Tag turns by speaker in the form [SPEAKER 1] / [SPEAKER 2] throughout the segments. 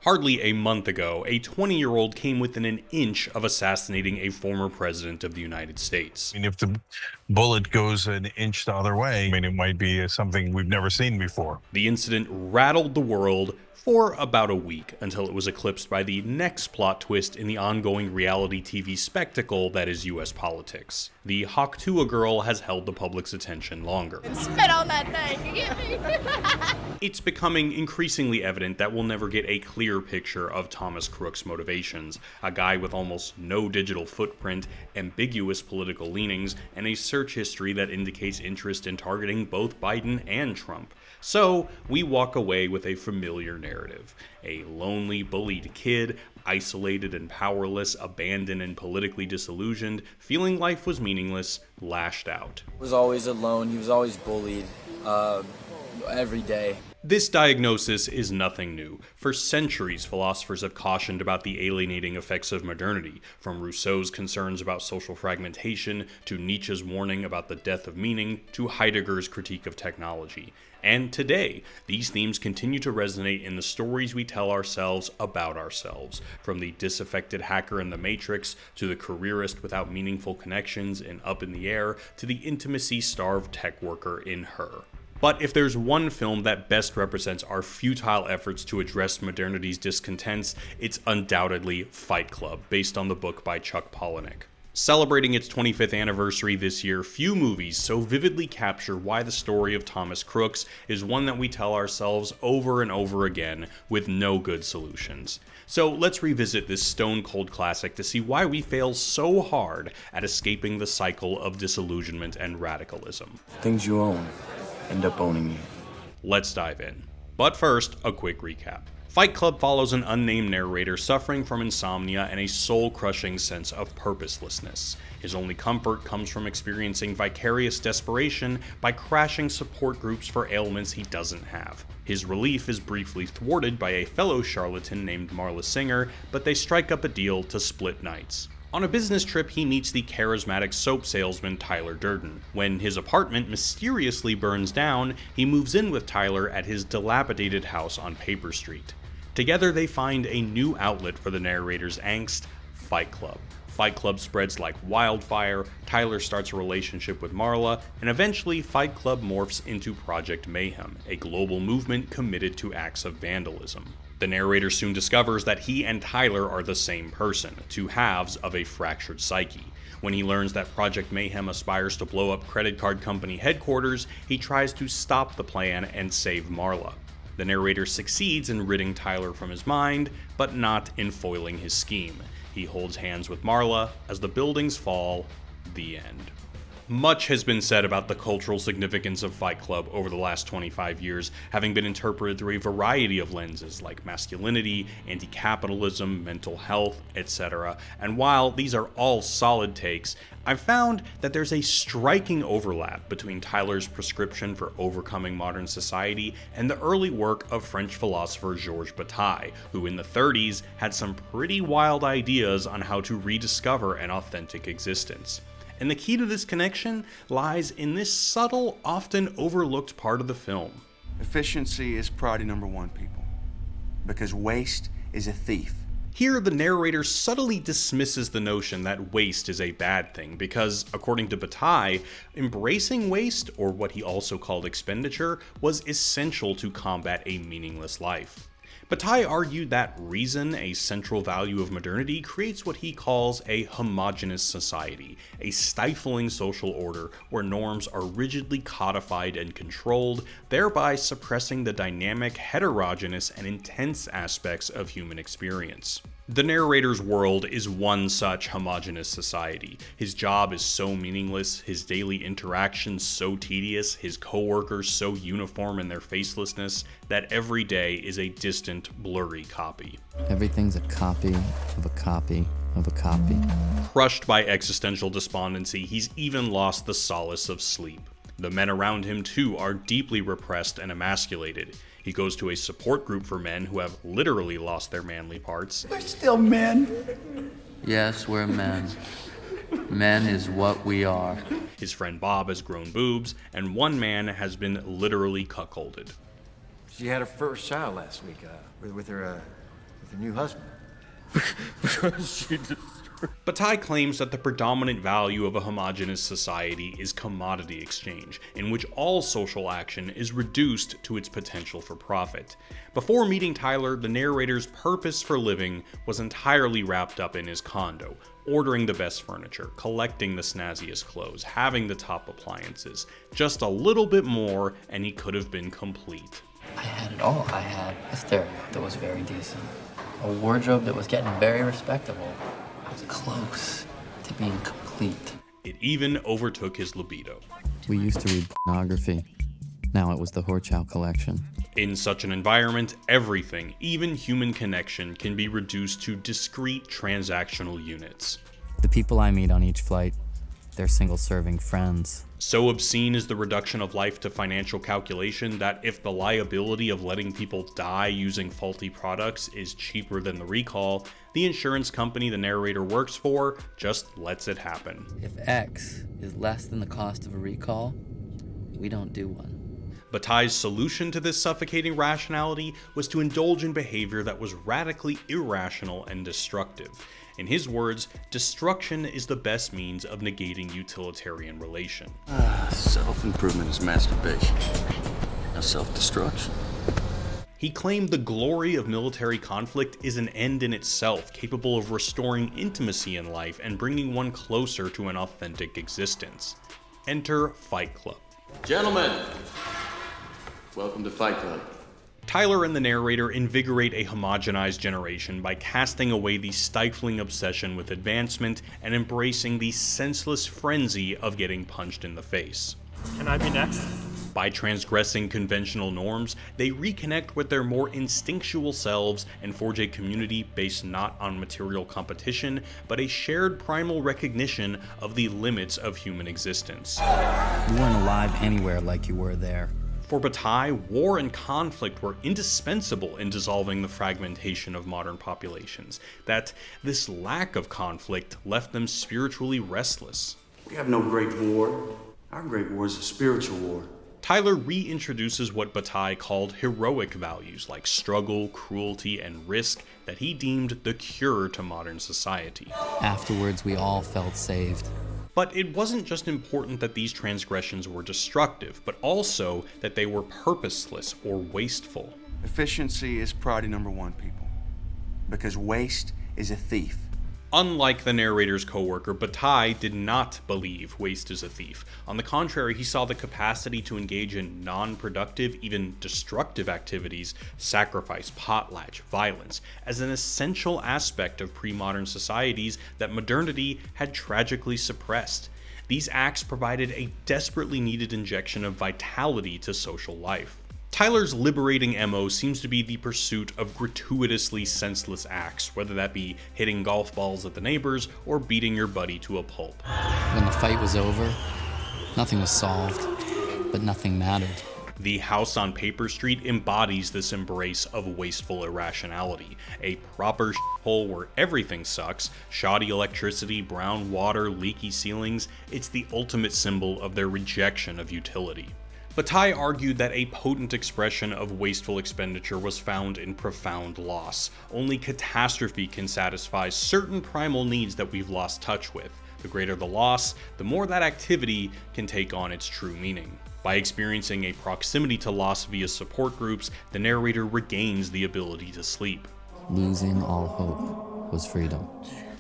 [SPEAKER 1] Hardly a month ago, a 20-year-old came within an inch of assassinating a former president of the United States.
[SPEAKER 2] I mean, if the bullet goes an inch the other way, I mean, it might be something we've never seen before.
[SPEAKER 1] The incident rattled the world for about a week until it was eclipsed by the next plot twist in the ongoing reality TV spectacle that is US politics. The Hawktua girl has held the public's attention longer.
[SPEAKER 3] Spit on that thing, you get me?
[SPEAKER 1] It's becoming increasingly evident that we'll never get a clear picture of Thomas Crook's motivations, a guy with almost no digital footprint, ambiguous political leanings, and a search history that indicates interest in targeting both Biden and Trump. So, we walk away with a familiar narrative. A lonely, bullied kid, isolated and powerless, abandoned and politically disillusioned, feeling life was meaningless, lashed out.
[SPEAKER 4] He was always alone, he was always bullied, every day.
[SPEAKER 1] This diagnosis is nothing new. For centuries, philosophers have cautioned about the alienating effects of modernity, from Rousseau's concerns about social fragmentation, to Nietzsche's warning about the death of meaning, to Heidegger's critique of technology. And today, these themes continue to resonate in the stories we tell ourselves about ourselves, from the disaffected hacker in The Matrix, to the careerist without meaningful connections in Up in the Air, to the intimacy-starved tech worker in Her. But if there's one film that best represents our futile efforts to address modernity's discontents, it's undoubtedly Fight Club, based on the book by Chuck Palahniuk. Celebrating its 25th anniversary this year, few movies so vividly capture why the story of Thomas Crooks is one that we tell ourselves over and over again with no good solutions. So let's revisit this stone-cold classic to see why we fail so hard at escaping the cycle of disillusionment and radicalism.
[SPEAKER 4] Things you own end up owning you.
[SPEAKER 1] Let's dive in. But first, a quick recap. Fight Club follows an unnamed narrator suffering from insomnia and a soul-crushing sense of purposelessness. His only comfort comes from experiencing vicarious desperation by crashing support groups for ailments he doesn't have. His relief is briefly thwarted by a fellow charlatan named Marla Singer, but they strike up a deal to split nights. On a business trip, he meets the charismatic soap salesman Tyler Durden. When his apartment mysteriously burns down, he moves in with Tyler at his dilapidated house on Paper Street. Together, they find a new outlet for the narrator's angst, Fight Club. Fight Club spreads like wildfire, Tyler starts a relationship with Marla, and eventually Fight Club morphs into Project Mayhem, a global movement committed to acts of vandalism. The narrator soon discovers that he and Tyler are the same person, two halves of a fractured psyche. When he learns that Project Mayhem aspires to blow up credit card company headquarters, he tries to stop the plan and save Marla. The narrator succeeds in ridding Tyler from his mind, but not in foiling his scheme. He holds hands with Marla as the buildings fall. The end. Much has been said about the cultural significance of Fight Club over the last 25 years, having been interpreted through a variety of lenses like masculinity, anti-capitalism, mental health, etc. And while these are all solid takes, I've found that there's a striking overlap between Tyler's prescription for overcoming modern society and the early work of French philosopher Georges Bataille, who in the 30s had some pretty wild ideas on how to rediscover an authentic existence. And the key to this connection lies in this subtle, often overlooked part of the film.
[SPEAKER 5] Efficiency is priority number one, people, because waste is a thief.
[SPEAKER 1] Here, the narrator subtly dismisses the notion that waste is a bad thing because, according to Bataille, embracing waste, or what he also called expenditure, was essential to combat a meaningless life. Bataille argued that reason, a central value of modernity, creates what he calls a homogeneous society, a stifling social order where norms are rigidly codified and controlled, thereby suppressing the dynamic, heterogeneous, and intense aspects of human experience. The narrator's world is one such homogeneous society. His job is so meaningless, his daily interactions so tedious, his coworkers so uniform in their facelessness, that every day is a distant, blurry copy.
[SPEAKER 6] Everything's a copy of a copy of a copy.
[SPEAKER 1] Crushed by existential despondency, he's even lost the solace of sleep. The men around him, too, are deeply repressed and emasculated. He goes to a support group for men who have literally lost their manly parts.
[SPEAKER 7] We're still men.
[SPEAKER 8] Yes, we're men. Men is what we are.
[SPEAKER 1] His friend Bob has grown boobs, and one man has been literally cuckolded.
[SPEAKER 9] She had her first child last week with her your new husband?
[SPEAKER 1] Bataille claims that the predominant value of a homogeneous society is commodity exchange, in which all social action is reduced to its potential for profit. Before meeting Tyler, the narrator's purpose for living was entirely wrapped up in his condo, ordering the best furniture, collecting the snazziest clothes, having the top appliances. Just a little bit more, and he could have been complete.
[SPEAKER 8] I had it all. I had a stereo that was very decent, a wardrobe that was getting very respectable. I was close to being complete.
[SPEAKER 1] It even overtook his libido.
[SPEAKER 6] We used to read pornography. Now it was the Horchow collection.
[SPEAKER 1] In such an environment, everything, even human connection, can be reduced to discrete transactional units.
[SPEAKER 6] The people I meet on each flight, they're single-serving friends.
[SPEAKER 1] So obscene is the reduction of life to financial calculation that if the liability of letting people die using faulty products is cheaper than the recall, the insurance company the narrator works for just lets it happen.
[SPEAKER 8] If X is less than the cost of a recall, we don't do one.
[SPEAKER 1] Bataille's solution to this suffocating rationality was to indulge in behavior that was radically irrational and destructive. In his words, destruction is the best means of negating utilitarian relation.
[SPEAKER 9] Self-improvement is masturbation. Now self-destruction.
[SPEAKER 1] He claimed the glory of military conflict is an end in itself, capable of restoring intimacy in life and bringing one closer to an authentic existence. Enter Fight Club.
[SPEAKER 9] Gentlemen, welcome to Fight Club.
[SPEAKER 1] Tyler and the narrator invigorate a homogenized generation by casting away the stifling obsession with advancement and embracing the senseless frenzy of getting punched in the face.
[SPEAKER 10] Can I be next?
[SPEAKER 1] By transgressing conventional norms, they reconnect with their more instinctual selves and forge a community based not on material competition, but a shared primal recognition of the limits of human existence.
[SPEAKER 6] You weren't alive anywhere like you were there.
[SPEAKER 1] For Bataille, war and conflict were indispensable in dissolving the fragmentation of modern populations, that this lack of conflict left them spiritually restless.
[SPEAKER 5] We have no great war. Our great war is a spiritual war.
[SPEAKER 1] Tyler reintroduces what Bataille called heroic values like struggle, cruelty, and risk that he deemed the cure to modern society.
[SPEAKER 6] Afterwards, we all felt saved.
[SPEAKER 1] But it wasn't just important that these transgressions were destructive, but also that they were purposeless or wasteful.
[SPEAKER 5] Efficiency is priority number one, people. Because waste is a thief.
[SPEAKER 1] Unlike the narrator's co-worker, Bataille did not believe waste is a thief. On the contrary, he saw the capacity to engage in non-productive, even destructive activities, sacrifice, potlatch, violence, as an essential aspect of pre-modern societies that modernity had tragically suppressed. These acts provided a desperately needed injection of vitality to social life. Tyler's liberating MO seems to be the pursuit of gratuitously senseless acts, whether that be hitting golf balls at the neighbors or beating your buddy to a pulp.
[SPEAKER 6] When the fight was over, nothing was solved, but nothing mattered.
[SPEAKER 1] The House on Paper Street embodies this embrace of wasteful irrationality, a proper hole where everything sucks, shoddy electricity, brown water, leaky ceilings. It's the ultimate symbol of their rejection of utility. Bataille argued that a potent expression of wasteful expenditure was found in profound loss. Only catastrophe can satisfy certain primal needs that we've lost touch with. The greater the loss, the more that activity can take on its true meaning. By experiencing a proximity to loss via support groups, the narrator regains the ability to sleep.
[SPEAKER 6] Losing all hope was freedom.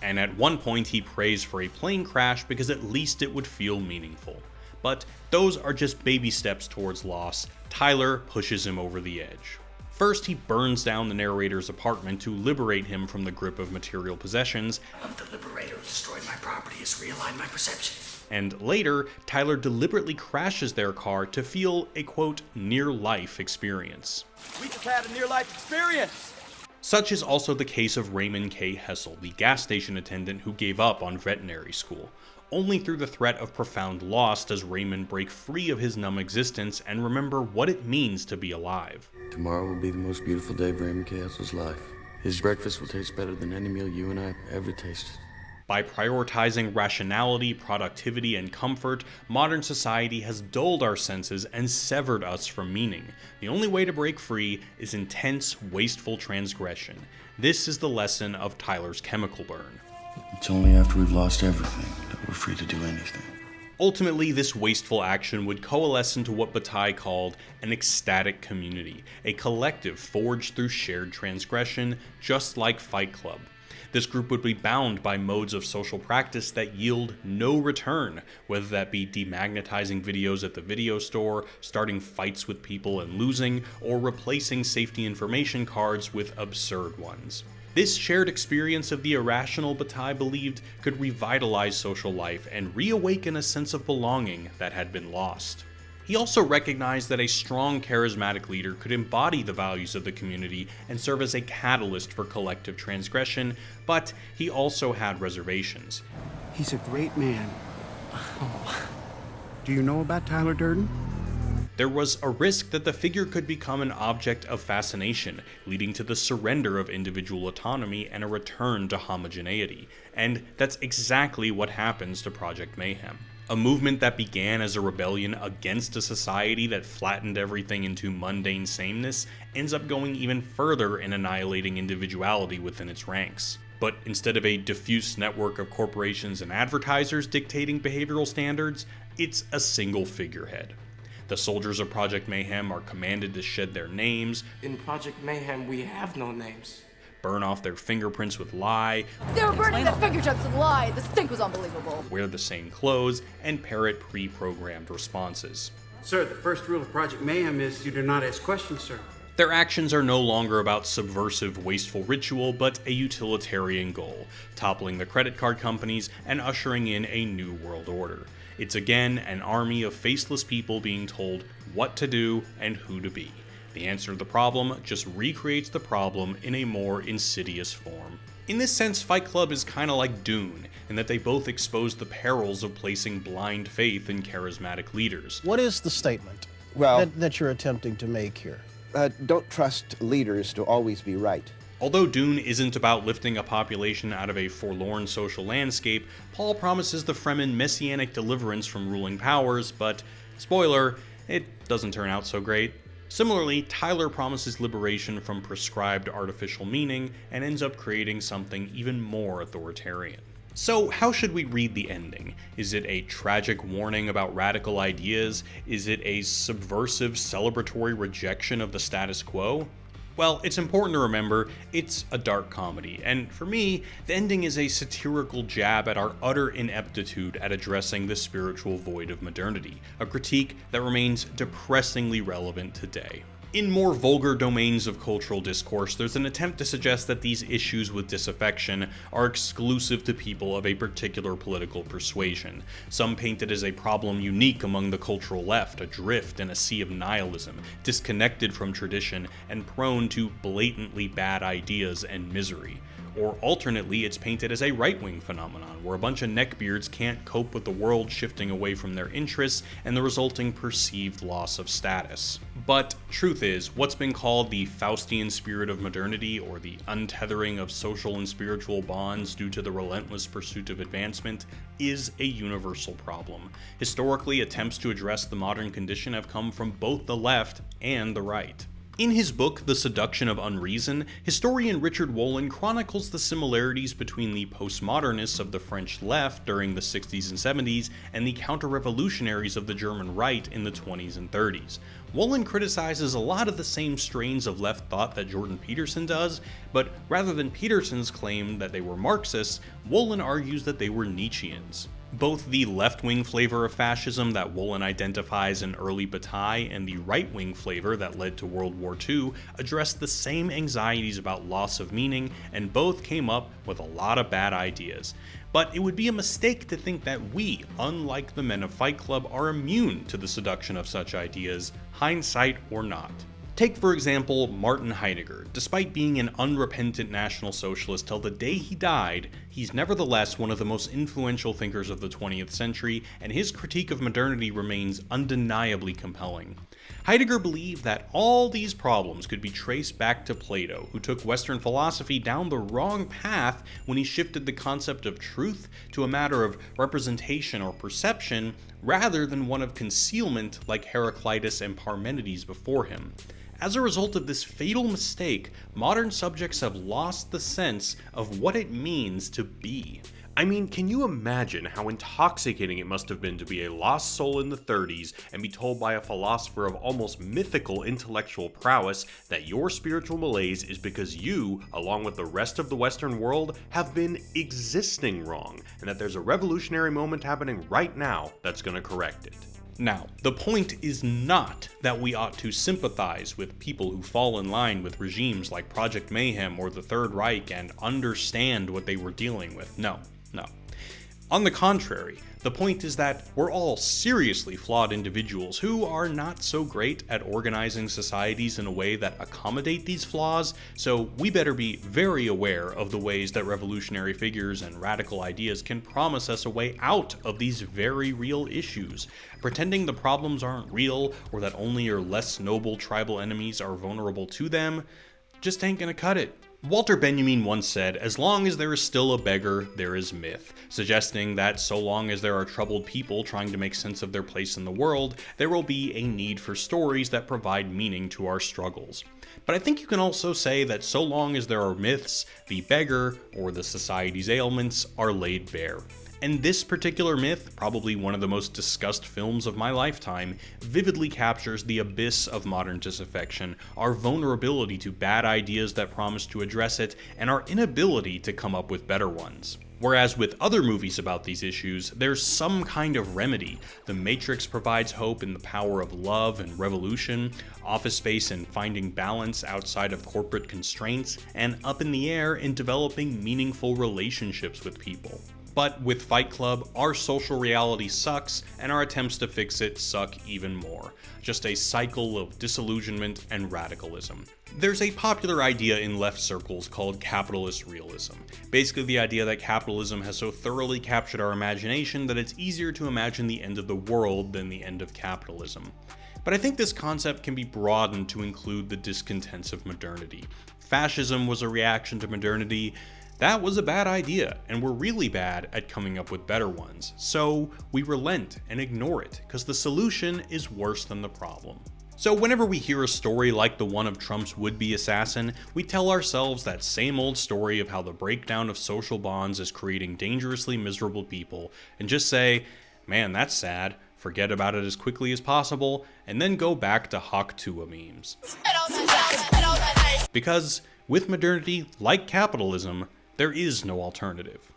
[SPEAKER 1] And at one point he prays for a plane crash because at least it would feel meaningful. But those are just baby steps towards loss. Tyler pushes him over the edge. First, he burns down the narrator's apartment to liberate him from the grip of material possessions.
[SPEAKER 9] I'm the liberator who destroyed my property, has realigned my perception.
[SPEAKER 1] And later, Tyler deliberately crashes their car to feel a quote, near-life experience.
[SPEAKER 10] We just had a near-life experience.
[SPEAKER 1] Such is also the case of Raymond K. Hessel, the gas station attendant who gave up on veterinary school. Only through the threat of profound loss does Raymond break free of his numb existence and remember what it means to be alive.
[SPEAKER 9] Tomorrow will be the most beautiful day of Raymond K. Hassel's life. His breakfast will taste better than any meal you and I have ever tasted.
[SPEAKER 1] By prioritizing rationality, productivity, and comfort, modern society has dulled our senses and severed us from meaning. The only way to break free is intense, wasteful transgression. This is the lesson of Tyler's chemical burn.
[SPEAKER 5] It's only after we've lost everything that we're free to do anything.
[SPEAKER 1] Ultimately, this wasteful action would coalesce into what Bataille called an ecstatic community, a collective forged through shared transgression, just like Fight Club. This group would be bound by modes of social practice that yield no return, whether that be demagnetizing videos at the video store, starting fights with people and losing, or replacing safety information cards with absurd ones. This shared experience of the irrational, Bataille believed, could revitalize social life and reawaken a sense of belonging that had been lost. He also recognized that a strong, charismatic leader could embody the values of the community and serve as a catalyst for collective transgression, but he also had reservations.
[SPEAKER 7] He's a great man. Do you know about Tyler Durden?
[SPEAKER 1] There was a risk that the figure could become an object of fascination, leading to the surrender of individual autonomy and a return to homogeneity. And that's exactly what happens to Project Mayhem. A movement that began as a rebellion against a society that flattened everything into mundane sameness ends up going even further in annihilating individuality within its ranks. But instead of a diffuse network of corporations and advertisers dictating behavioral standards, it's a single figurehead. The soldiers of Project Mayhem are commanded to shed their names.
[SPEAKER 10] In Project Mayhem, we have no names.
[SPEAKER 1] Burn off their fingerprints with lye.
[SPEAKER 3] They were burning their fingertips with lye. The stink was unbelievable.
[SPEAKER 1] Wear the same clothes, and parrot pre-programmed responses.
[SPEAKER 7] Sir, the first rule of Project Mayhem is you do not ask questions, sir.
[SPEAKER 1] Their actions are no longer about subversive, wasteful ritual, but a utilitarian goal, toppling the credit card companies and ushering in a new world order. It's again an army of faceless people being told what to do and who to be. The answer to the problem just recreates the problem in a more insidious form. In this sense, Fight Club is kinda like Dune, in that they both expose the perils of placing blind faith in charismatic leaders.
[SPEAKER 11] What is the statement that you're attempting to make here?
[SPEAKER 12] Don't trust leaders to always be right.
[SPEAKER 1] Although Dune isn't about lifting a population out of a forlorn social landscape, Paul promises the Fremen messianic deliverance from ruling powers, but, spoiler, it doesn't turn out so great. Similarly, Tyler promises liberation from prescribed artificial meaning and ends up creating something even more authoritarian. So, how should we read the ending? Is it a tragic warning about radical ideas? Is it a subversive, celebratory rejection of the status quo? Well, it's important to remember it's a dark comedy, and for me, the ending is a satirical jab at our utter ineptitude at addressing the spiritual void of modernity, a critique that remains depressingly relevant today. In more vulgar domains of cultural discourse, there's an attempt to suggest that these issues with disaffection are exclusive to people of a particular political persuasion. Some paint it as a problem unique among the cultural left, adrift in a sea of nihilism, disconnected from tradition, and prone to blatantly bad ideas and misery. Or alternately, it's painted as a right-wing phenomenon, where a bunch of neckbeards can't cope with the world shifting away from their interests and the resulting perceived loss of status. But truth is, what's been called the Faustian spirit of modernity, or the untethering of social and spiritual bonds due to the relentless pursuit of advancement, is a universal problem. Historically, attempts to address the modern condition have come from both the left and the right. In his book, The Seduction of Unreason, historian Richard Wolin chronicles the similarities between the postmodernists of the French left during the 60s and 70s and the counter-revolutionaries of the German right in the 20s and 30s. Wolin criticizes a lot of the same strains of left thought that Jordan Peterson does, but rather than Peterson's claim that they were Marxists, Wolin argues that they were Nietzscheans. Both the left-wing flavor of fascism that Wolin identifies in early Bataille and the right-wing flavor that led to World War II addressed the same anxieties about loss of meaning, and both came up with a lot of bad ideas. But it would be a mistake to think that we, unlike the men of Fight Club, are immune to the seduction of such ideas, hindsight or not. Take, for example, Martin Heidegger. Despite being an unrepentant National Socialist till the day he died, He's nevertheless one of the most influential thinkers of the 20th century, and his critique of modernity remains undeniably compelling. Heidegger believed that all these problems could be traced back to Plato, who took Western philosophy down the wrong path when he shifted the concept of truth to a matter of representation or perception, rather than one of concealment like Heraclitus and Parmenides before him. As a result of this fatal mistake, modern subjects have lost the sense of what it means to be.
[SPEAKER 13] I mean, can you imagine how intoxicating it must have been to be a lost soul in the 30s and be told by a philosopher of almost mythical intellectual prowess that your spiritual malaise is because you, along with the rest of the Western world, have been existing wrong, and that there's a revolutionary moment happening right now that's going to correct it?
[SPEAKER 1] Now, the point is not that we ought to sympathize with people who fall in line with regimes like Project Mayhem or the Third Reich and understand what they were dealing with. No. On the contrary, the point is that we're all seriously flawed individuals who are not so great at organizing societies in a way that accommodate these flaws, so we better be very aware of the ways that revolutionary figures and radical ideas can promise us a way out of these very real issues. Pretending the problems aren't real, or that only your less noble tribal enemies are vulnerable to them, just ain't gonna cut it. Walter Benjamin once said, "As long as there is still a beggar, there is myth," suggesting that so long as there are troubled people trying to make sense of their place in the world, there will be a need for stories that provide meaning to our struggles. But I think you can also say that so long as there are myths, the beggar, or the society's ailments, are laid bare. And this particular myth, probably one of the most discussed films of my lifetime, vividly captures the abyss of modern disaffection, our vulnerability to bad ideas that promise to address it, and our inability to come up with better ones. Whereas with other movies about these issues, there's some kind of remedy. The Matrix provides hope in the power of love and revolution, Office Space in finding balance outside of corporate constraints, and Up in the Air in developing meaningful relationships with people. But with Fight Club, our social reality sucks, and our attempts to fix it suck even more. Just a cycle of disillusionment and radicalism. There's a popular idea in left circles called capitalist realism. Basically the idea that capitalism has so thoroughly captured our imagination that it's easier to imagine the end of the world than the end of capitalism. But I think this concept can be broadened to include the discontents of modernity. Fascism was a reaction to modernity. That was a bad idea, and we're really bad at coming up with better ones. So we relent and ignore it, because the solution is worse than the problem. So whenever we hear a story like the one of Trump's would-be assassin, we tell ourselves that same old story of how the breakdown of social bonds is creating dangerously miserable people, and just say, man, that's sad, forget about it as quickly as possible, and then go back to Hawk Tuah memes. Because with modernity, like capitalism, there is no alternative.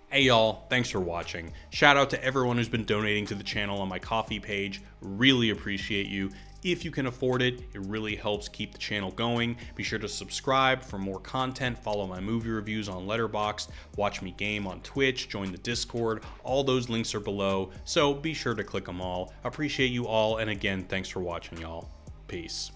[SPEAKER 1] Hey y'all, thanks for watching. Shout out to everyone who's been donating to the channel on my Ko-fi page. Really appreciate you. If you can afford it, it really helps keep the channel going. Be sure to subscribe for more content, follow my movie reviews on Letterboxd, watch me game on Twitch, join the Discord. All those links are below, so be sure to click them all. Appreciate you all, and again, thanks for watching y'all. Peace.